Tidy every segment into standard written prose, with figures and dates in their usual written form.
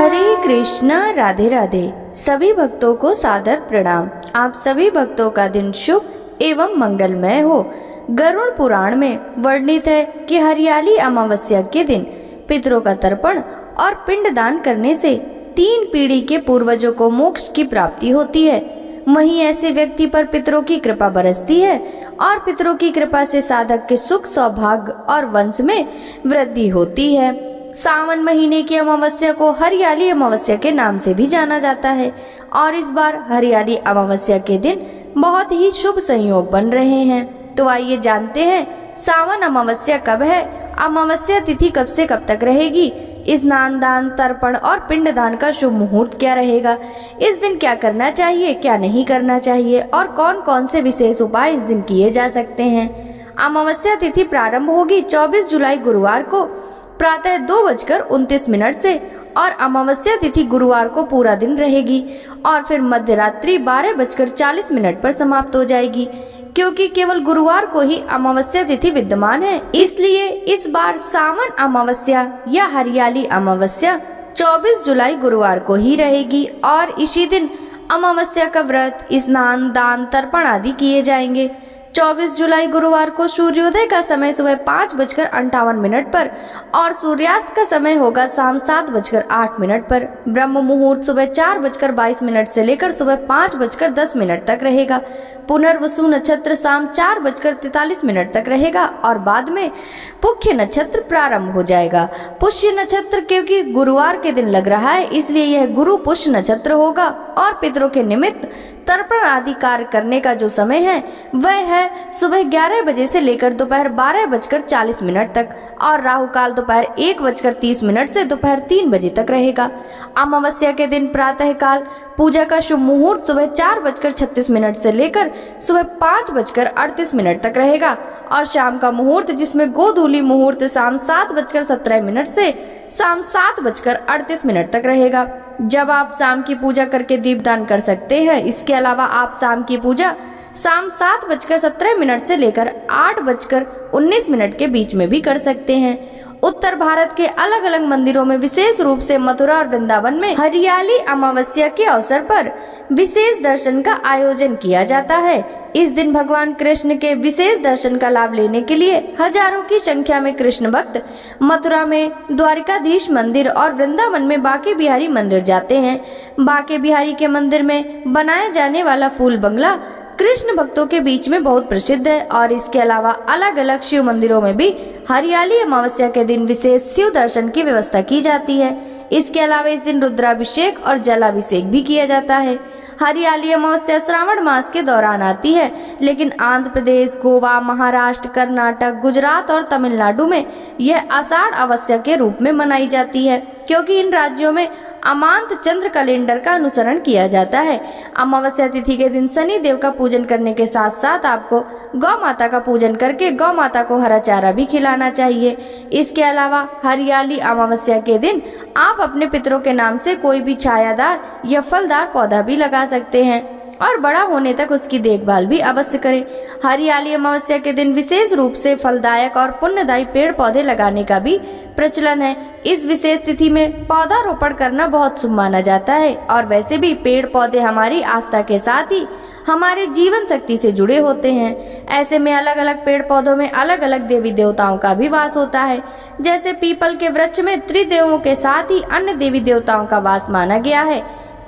हरे कृष्णा, राधे राधे। सभी भक्तों को सादर प्रणाम। आप सभी भक्तों का दिन शुभ एवं मंगलमय हो। गरुड़ पुराण में वर्णित है कि हरियाली अमावस्या के दिन पितरों का तर्पण और पिंडदान करने से 3 पीढ़ी के पूर्वजों को मोक्ष की प्राप्ति होती है। वहीं ऐसे व्यक्ति पर पितरों की कृपा बरसती है और पितरों की कृपा से साधक के सुख, सौभाग्य और वंश में वृद्धि होती है। सावन महीने की अमावस्या को हरियाली अमावस्या के नाम से भी जाना जाता है और इस बार हरियाली अमावस्या के दिन बहुत ही शुभ संयोग बन रहे हैं। तो आइए जानते हैं सावन अमावस्या कब है, अमावस्या तिथि कब से कब तक रहेगी, स्नान, दान, तर्पण और पिंडदान का शुभ मुहूर्त क्या रहेगा, इस दिन क्या करना चाहिए, क्या नहीं करना चाहिए और कौन कौन से विशेष उपाय इस दिन किए जा सकते हैं। अमावस्या तिथि प्रारंभ होगी 24 जुलाई गुरुवार को प्रातः 2:29 से और अमावस्या तिथि गुरुवार को पूरा दिन रहेगी और फिर मध्य रात्रि 12:40 पर समाप्त हो जाएगी। क्योंकि केवल गुरुवार को ही अमावस्या तिथि विद्यमान है, इसलिए इस बार सावन अमावस्या या हरियाली अमावस्या 24 जुलाई गुरुवार को ही रहेगी और इसी दिन अमावस्या का व्रत, स्नान, दान, तर्पण आदि किए जाएंगे। 24 जुलाई गुरुवार को सूर्योदय का समय सुबह 5:58 पर और सूर्यास्त का समय होगा शाम 7:08 पर। ब्रह्म मुहूर्त सुबह 4:22 से लेकर सुबह 5:10 तक रहेगा। पुनर्वसु नक्षत्र शाम 4:43 तक रहेगा और बाद में पुष्य नक्षत्र प्रारंभ हो जाएगा। पुष्य नक्षत्र क्योंकि गुरुवार के दिन लग रहा है, इसलिए यह गुरु पुष्य नक्षत्र होगा और पितरों के निमित्त तर्पण आदि कार्य करने का जो समय है वह है सुबह 11 बजे से लेकर दोपहर 12:40 तक और राहु काल दोपहर 1:30 से दोपहर 3 बजे तक रहेगा। अमावस्या के दिन प्रातः काल पूजा का शुभ मुहूर्त सुबह 4:36 से लेकर सुबह 5:38 तक रहेगा और शाम का मुहूर्त जिसमें गोधूली मुहूर्त शाम 7:17 से शाम 7:38 तक रहेगा, जब आप शाम की पूजा करके दीपदान कर सकते हैं। इसके अलावा आप शाम की पूजा शाम 7:17 से लेकर 8:19 के बीच में भी कर सकते हैं। उत्तर भारत के अलग अलग मंदिरों में विशेष रूप से मथुरा और वृंदावन में हरियाली अमावस्या के अवसर पर विशेष दर्शन का आयोजन किया जाता है। इस दिन भगवान कृष्ण के विशेष दर्शन का लाभ लेने के लिए हजारों की संख्या में कृष्ण भक्त मथुरा में द्वारिकाधीश मंदिर और वृंदावन में बांके बिहारी मंदिर जाते हैं। बांके बिहारी के मंदिर में बनाया जाने वाला फूल बंगला कृष्ण भक्तों के बीच में बहुत प्रसिद्ध है और इसके अलावा अलग अलग शिव मंदिरों में भी हरियाली अमावस्या के दिन विशेष शिव दर्शन की व्यवस्था की जाती है। इसके अलावा इस दिन रुद्राभिषेक और जलाभिषेक भी किया जाता है। हरियाली अमावस्या श्रावण मास के दौरान आती है, लेकिन आंध्र प्रदेश, गोवा, महाराष्ट्र, कर्नाटक, गुजरात और तमिलनाडु में यह आषाढ़ अमावस्या के रूप में मनाई जाती है, क्योंकि इन राज्यों में अमांत चंद्र कैलेंडर का अनुसरण किया जाता है। अमावस्या तिथि के दिन शनि देव का पूजन करने के साथ साथ आपको गौ माता का पूजन करके गौ माता को हरा चारा भी खिलाना चाहिए। इसके अलावा हरियाली अमावस्या के दिन आप अपने पितरों के नाम से कोई भी छायादार या फलदार पौधा भी लगा सकते हैं और बड़ा होने तक उसकी देखभाल भी अवश्य करें। हरियाली अमावस्या के दिन विशेष रूप से फलदायक और पुण्यदायी पेड़ पौधे लगाने का भी प्रचलन है। इस विशेष तिथि में पौधारोपण करना बहुत शुभ माना जाता है और वैसे भी पेड़ पौधे हमारी आस्था के साथ ही हमारे जीवन शक्ति से जुड़े होते हैं। ऐसे में अलग अलग पेड़ पौधों में अलग अलग देवी देवताओं का भी वास होता है। जैसे पीपल के वृक्ष में त्रिदेवों के साथ ही अन्य देवी देवताओं का वास माना गया है।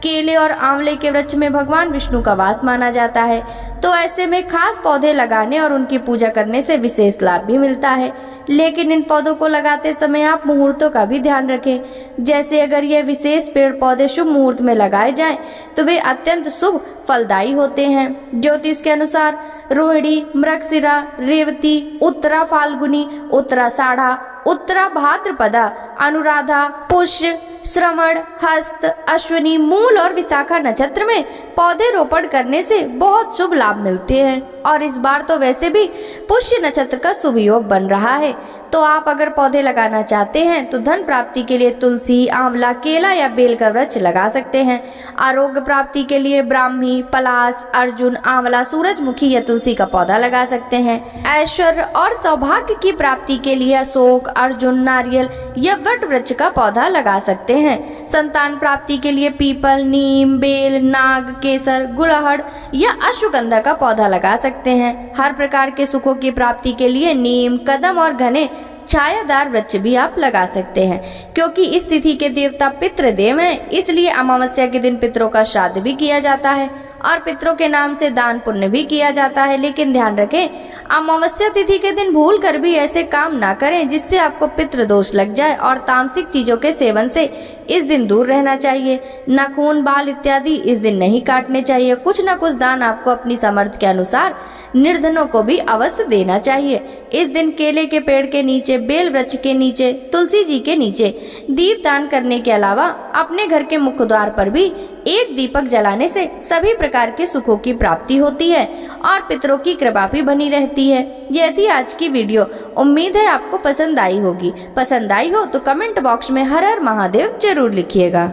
केले और आंवले के वृक्ष में भगवान विष्णु का वास माना जाता है। तो ऐसे में खास पौधे लगाने और उनकी पूजा करने से विशेष लाभ भी मिलता है, लेकिन इन पौधों को लगाते समय आप मुहूर्तों का भी ध्यान रखें। जैसे अगर यह विशेष पेड़ पौधे शुभ मुहूर्त में लगाए जाएं, तो वे अत्यंत शुभ फलदायी होते हैं। ज्योतिष के अनुसार रोहिणी, मृगशिरा, रेवती, उत्तरा फाल्गुनी, उत्तराषाढ़ा, उत्तरा भाद्रपदा, अनुराधा, पुष्य, श्रवण, हस्त, अश्विनी, मूल और विशाखा नक्षत्र में पौधे रोपण करने से बहुत शुभ लाभ मिलते हैं और इस बार तो वैसे भी पुष्य नक्षत्र का शुभ योग बन रहा है। तो आप अगर पौधे लगाना चाहते हैं तो धन प्राप्ति के लिए तुलसी, आंवला, केला या बेल का वृक्ष लगा सकते हैं। आरोग्य प्राप्ति के लिए ब्राह्मी, पलाश, अर्जुन, आंवला, सूरजमुखी या तुलसी का पौधा लगा सकते हैं। ऐश्वर्य और सौभाग्य की प्राप्ति के लिए अशोक, अर्जुन, नारियल या वट वृक्ष का पौधा लगा सकते हैं। संतान प्राप्ति के लिए पीपल, नीम, बेल, नाग, केसर, गुड़हल या अश्वगंधा का पौधा लगा सकते हैं। हर प्रकार के सुखों की प्राप्ति के लिए नीम, कदम और घने छायादार वृक्ष भी आप लगा सकते हैं। क्योंकि इस तिथि के देवता पितृदेव हैं, इसलिए अमावस्या के दिन पितरों का श्राद्ध भी किया जाता है और पितरों के नाम से दान पुण्य भी किया जाता है। लेकिन ध्यान रखें, अमावस्या तिथि के दिन भूल कर भी ऐसे काम ना करें जिससे आपको पितृ दोष लग जाए और तामसिक चीजों के सेवन से इस दिन दूर रहना चाहिए। नाखून, बाल इत्यादि इस दिन नहीं काटने चाहिए। कुछ न कुछ दान आपको अपनी सामर्थ्य के अनुसार निर्धनों को भी अवश्य देना चाहिए। इस दिन केले के पेड़ के नीचे, बेल वृक्ष के नीचे, तुलसी जी के नीचे दीप दान करने के अलावा अपने घर के मुख्य द्वार पर भी एक दीपक जलाने से सभी प्रकार के सुखों की प्राप्ति होती है और पितरों की कृपा भी बनी रहती है। यह थी आज की वीडियो। उम्मीद है आपको पसंद आई होगी। पसंद आई हो तो कमेंट बॉक्स में हर हर महादेव जरूर लिखिएगा।